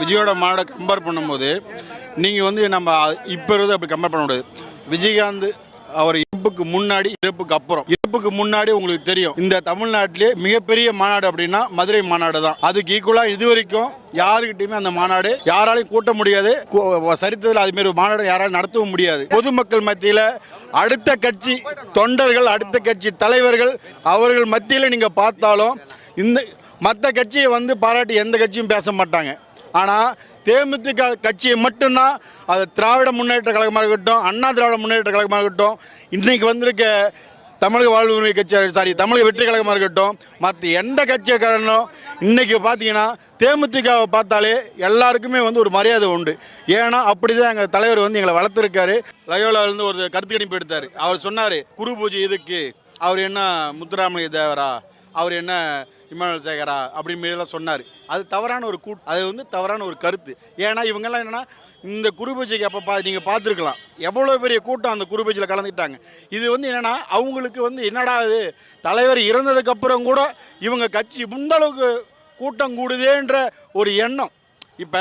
விஜயோட மாநாட கம்பேர் பண்ணும்போது நீங்கள் வந்து நம்ம இப்போ இருந்து அப்படி கம்பேர் பண்ண முடியாது. விஜயகாந்த் அவர் இறப்புக்கு முன்னாடி, இறப்புக்கு அப்புறம். இறப்புக்கு முன்னாடி உங்களுக்கு தெரியும், இந்த தமிழ்நாட்டிலே மிகப்பெரிய மாநாடு அப்படின்னா மதுரை மாநாடு தான். அதுக்கு ஈக்குவலாக இது வரைக்கும் யாருக்கிட்டையுமே அந்த மாநாடு யாராலையும் கூட்ட முடியாது. சரித்திரத்தில் அதுமாரி மாநாடு யாராலும் நடத்தவும் முடியாது. பொதுமக்கள் மத்தியில் அடுத்த கட்சி தொண்டர்கள், அடுத்த கட்சி தலைவர்கள் அவர்கள் மத்தியில் நீங்கள் பார்த்தாலும் இந்த மற்ற கட்சியை வந்து பாராட்டி எந்த கட்சியும் பேச மாட்டாங்க. ஆனால் தேமுதிக கட்சியை மட்டும்தான், அது திராவிட முன்னேற்ற கழகமாக இருக்கட்டும், அண்ணா திராவிட முன்னேற்ற கழகமாக இருக்கட்டும், இன்றைக்கி வந்திருக்க தமிழக வாழ்வுரிமை கட்சி தமிழக வெற்றி கழகமாக இருக்கட்டும், மற்ற எந்த கட்சிக்காரனும் இன்றைக்கி பார்த்தீங்கன்னா தேமுதிகவை பார்த்தாலே எல்லாருக்குமே வந்து ஒரு மரியாதை உண்டு. ஏன்னா அப்படி தான் எங்கள் தலைவர் வந்து எங்களை வளர்த்துருக்காரு. லயோலாவிலேருந்து ஒரு கருத்து கணிப்பு எடுத்தார். அவர் சொன்னார், குரு பூஜை இதுக்கு அவர் என்ன முத்துராமலிங்க தேவரா, அவர் என்ன இமானுவேல் சேகரா அப்படின்லாம் சொன்னார். அது தவறான ஒரு அது வந்து தவறான ஒரு கருத்து. ஏன்னா இவங்கெல்லாம் என்னென்னா இந்த குரு பூஜைக்கு அப்போ நீங்கள் பார்த்துருக்கலாம் எவ்வளோ பெரிய கூட்டம் அந்த குரு பூஜையில் கலந்துக்கிட்டாங்க. இது வந்து என்னென்னா அவங்களுக்கு வந்து என்னடா இது, தலைவர் இறந்ததுக்கப்புறம் கூட இவங்க கட்சி இந்த அளவுக்கு கூட்டம் கூடுதேன்ற ஒரு எண்ணம். இப்போ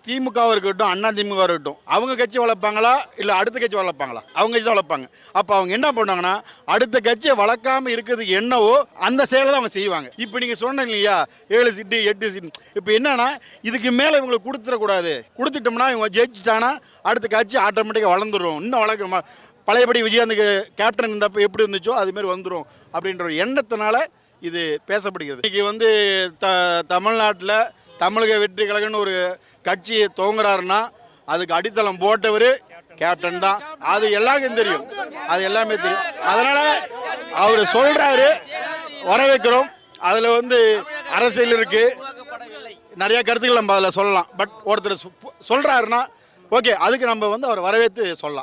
திமுகவாக இருக்கட்டும், அண்ணா திமுக இருக்கட்டும், அவங்க கட்சி வளர்ப்பாங்களா இல்லை அடுத்த கட்சி வளர்ப்பாங்களா? அவங்க கட்சி தான் வளர்ப்பாங்க. அப்போ அவங்க என்ன பண்ணுவாங்கன்னா அடுத்த கட்சியை வளர்க்காமல் இருக்கிறதுக்கு என்னவோ அந்த செயலை தான் அவங்க செய்வாங்க. இப்போ நீங்கள் சொன்னீங்க இல்லையா 7 சீட்டு 8 சீட்டு, இப்போ என்னன்னா இதுக்கு மேலே இவங்களுக்கு கொடுத்துடக்கூடாது. கொடுத்துட்டோம்னா இவங்க ஜெயிச்சிட்டானா அடுத்த கட்சி ஆட்டோமேட்டிக்காக வளர்ந்துடும். இன்னும் வளர்க்க பழையபடி விஜயகாந்துக்கு கேப்டன் இருந்தப்போ எப்படி இருந்துச்சோ அதுமாரி வந்துடும் அப்படின்ற ஒரு எண்ணத்தினால இது பேசப்படுகிறது. இன்றைக்கி வந்து தமிழ்நாட்டில் தமிழக வெற்றி கழகம்னு ஒரு கட்சியை துவங்குறாருன்னா அதுக்கு அடித்தளம் போட்டவர் கேப்டன் தான். அது எல்லாருக்கும் தெரியும், அது எல்லாமே தெரியும். அதனால் அவர் சொல்கிறாரு, வரவேற்கிறோம். அதில் வந்து அரசியல் இருக்குது, நிறைய கருத்துக்கள் நம்ம அதில் சொல்லலாம். பட் ஒருத்தர் சொல்கிறாருன்னா ஓகே, அதுக்கு நம்ம வந்து அவர் வரவேற்று சொல்லலாம்.